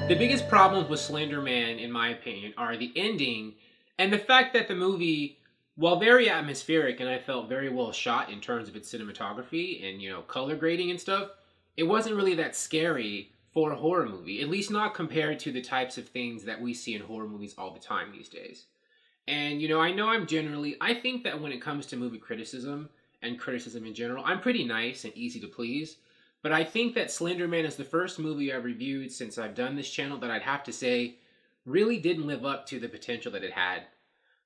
The biggest problems with Slender Man, in my opinion, are the ending and the fact that the movie, while very atmospheric and I felt very well shot in terms of its cinematography and, color grading and stuff, it wasn't really that scary for a horror movie, at least not compared to the types of things that we see in horror movies all the time these days. And, I know I think that when it comes to movie criticism and criticism in general, I'm pretty nice and easy to please. But I think that Slender Man is the first movie I've reviewed since I've done this channel that I'd have to say really didn't live up to the potential that it had.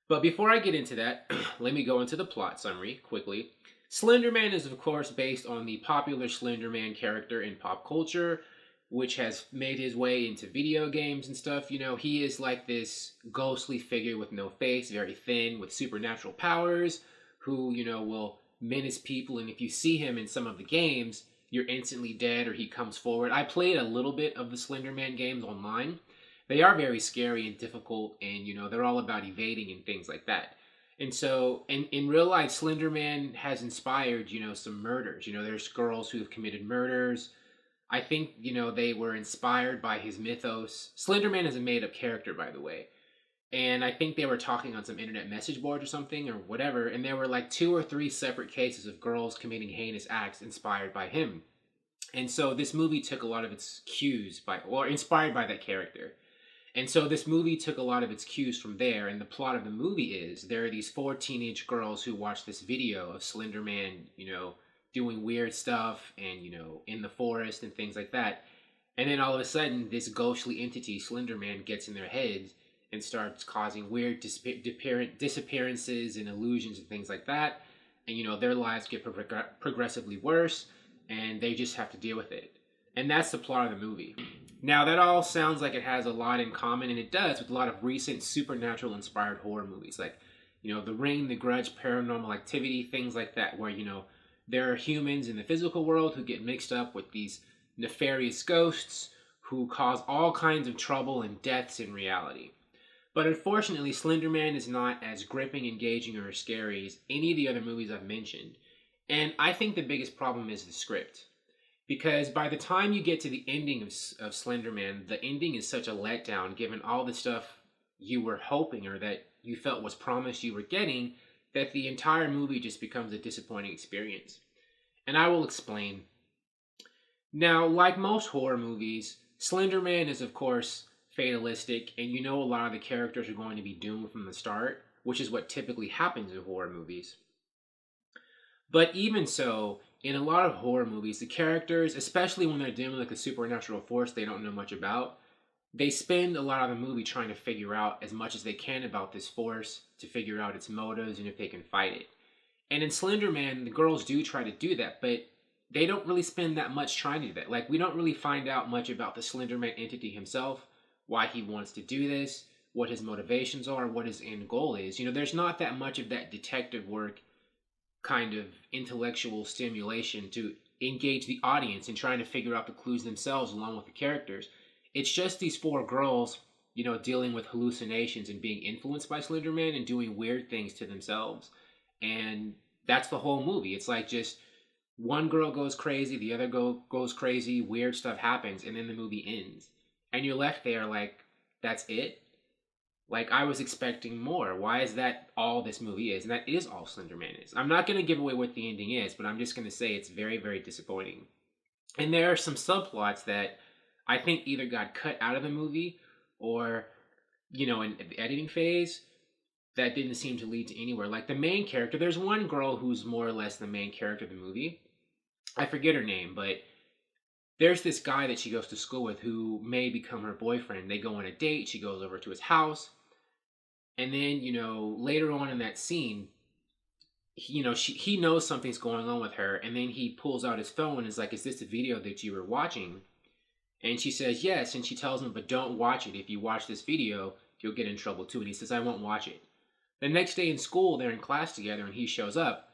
But before I get into that, let me go into the plot summary quickly. Slender Man is, of course, based on the popular Slender Man character in pop culture, which has made his way into video games and stuff. He is like this ghostly figure with no face, very thin, with supernatural powers, who, will menace people. And if you see him in some of the games, you're instantly dead or he comes forward. I played a little bit of the Slender Man games online. They are very scary and difficult, and they're all about evading and things like that. And so, in real life, Slender Man has inspired, some murders. There's girls who have committed murders. I think, they were inspired by his mythos. Slender Man is a made up character, by the way. And I think they were talking on some internet message board or something or whatever. And there were like 2 or 3 separate cases of girls committing heinous acts inspired by him. And so this movie took a lot of its cues or inspired by that character. And so this movie took a lot of its cues from there. And the plot of the movie is there are these 4 teenage girls who watch this video of Slender Man, doing weird stuff and, in the forest and things like that. And then all of a sudden, this ghostly entity, Slender Man, gets in their heads and starts causing weird disappearances and illusions and things like that. And, their lives get progressively worse, and they just have to deal with it. And that's the plot of the movie. Now, that all sounds like it has a lot in common, and it does, with a lot of recent supernatural-inspired horror movies, like, The Ring, The Grudge, Paranormal Activity, things like that, where, there are humans in the physical world who get mixed up with these nefarious ghosts who cause all kinds of trouble and deaths in reality. But unfortunately, Slender Man is not as gripping, engaging, or scary as any of the other movies I've mentioned. And I think the biggest problem is the script. Because by the time you get to the ending of Slender Man, the ending is such a letdown given all the stuff you were hoping or that you felt was promised you were getting, that the entire movie just becomes a disappointing experience. And I will explain. Now, like most horror movies, Slender Man is, of course, fatalistic, and a lot of the characters are going to be doomed from the start, which is what typically happens in horror movies. But even so, in a lot of horror movies, the characters, especially when they're dealing with a supernatural force they don't know much about, they spend a lot of the movie trying to figure out as much as they can about this force, to figure out its motives and if they can fight it. And in Slender Man, the girls do try to do that, but they don't really spend that much trying to do that. Like, we don't really find out much about the Slender Man entity himself, why he wants to do this, what his motivations are, what his end goal is. There's not that much of that detective work, kind of intellectual stimulation to engage the audience in trying to figure out the clues themselves along with the characters. It's just these 4 girls, dealing with hallucinations and being influenced by Slender Man and doing weird things to themselves. And that's the whole movie. It's like just one girl goes crazy, the other goes crazy, weird stuff happens, and then the movie ends. And you're left there like, that's it? Like, I was expecting more. Why is that all this movie is? And that is all Slender Man is. I'm not going to give away what the ending is, but I'm just going to say it's very, very disappointing. And there are some subplots that I think either got cut out of the movie or, in the editing phase, that didn't seem to lead to anywhere. Like the main character, there's one girl who's more or less the main character of the movie. I forget her name, but there's this guy that she goes to school with who may become her boyfriend. They go on a date, she goes over to his house, and then, later on in that scene, he knows something's going on with her, and then he pulls out his phone and is like, is this the video that you were watching? And she says yes, and she tells him, but don't watch it. If you watch this video, you'll get in trouble too. And he says, I won't watch it. The next day in school, they're in class together, and he shows up,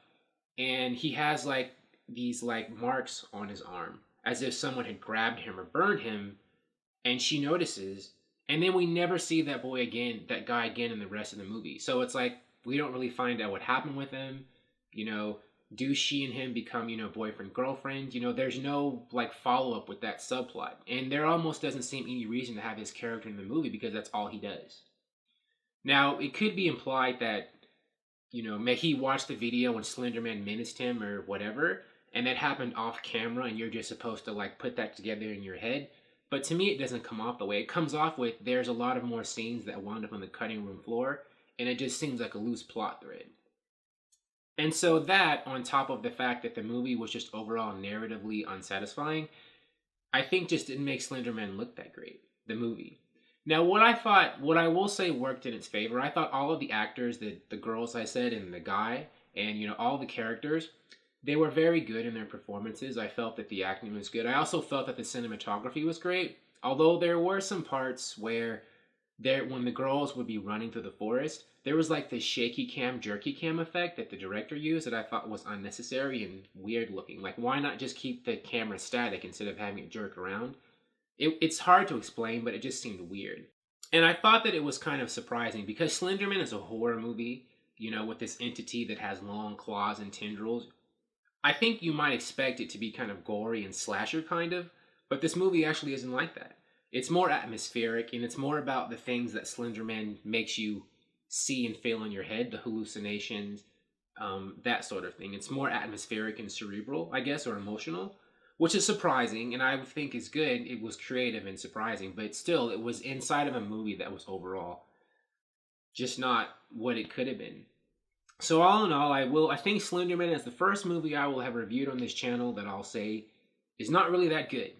and he has like these like marks on his arm, as if someone had grabbed him or burned him, and she notices, and then we never see that guy again in the rest of the movie. So it's like, we don't really find out what happened with him. do she and him become, boyfriend, girlfriend? There's no like follow up with that subplot. And there almost doesn't seem any reason to have his character in the movie because that's all he does. Now, it could be implied that, may he watched the video when Slender Man menaced him or whatever, and that happened off camera and you're just supposed to like put that together in your head. But to me, it doesn't come off the way. It comes off with there's a lot of more scenes that wound up on the cutting room floor, and it just seems like a loose plot thread. And so that, on top of the fact that the movie was just overall narratively unsatisfying, I think just didn't make Slender Man look that great, the movie. Now, what I will say worked in its favor, I thought all of the actors, the girls I said, and the guy, and, all the characters, they were very good in their performances. I felt that the acting was good. I also felt that the cinematography was great, although there were some parts where when the girls would be running through the forest, there was like this shaky cam, jerky cam effect that the director used that I thought was unnecessary and weird looking. Like, why not just keep the camera static instead of having it jerk around? It's hard to explain, but it just seemed weird. And I thought that it was kind of surprising because Slender Man is a horror movie, with this entity that has long claws and tendrils. I think you might expect it to be kind of gory and slasher kind of, but this movie actually isn't like that. It's more atmospheric, and it's more about the things that Slender Man makes you see and feel in your head, the hallucinations, that sort of thing. It's more atmospheric and cerebral, I guess, or emotional, which is surprising, and I think is good. It was creative and surprising, but still, it was inside of a movie that was overall just not what it could have been. So all in all, I think Slender Man is the first movie I will have reviewed on this channel that I'll say is not really that good.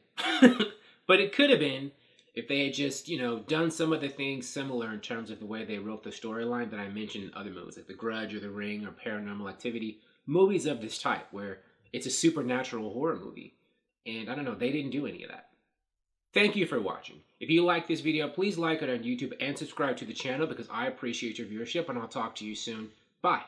But it could have been if they had just, done some of the things similar in terms of the way they wrote the storyline that I mentioned in other movies, like The Grudge or The Ring or Paranormal Activity, movies of this type where it's a supernatural horror movie. And I don't know, they didn't do any of that. Thank you for watching. If you like this video, please like it on YouTube and subscribe to the channel because I appreciate your viewership, and I'll talk to you soon. Bye.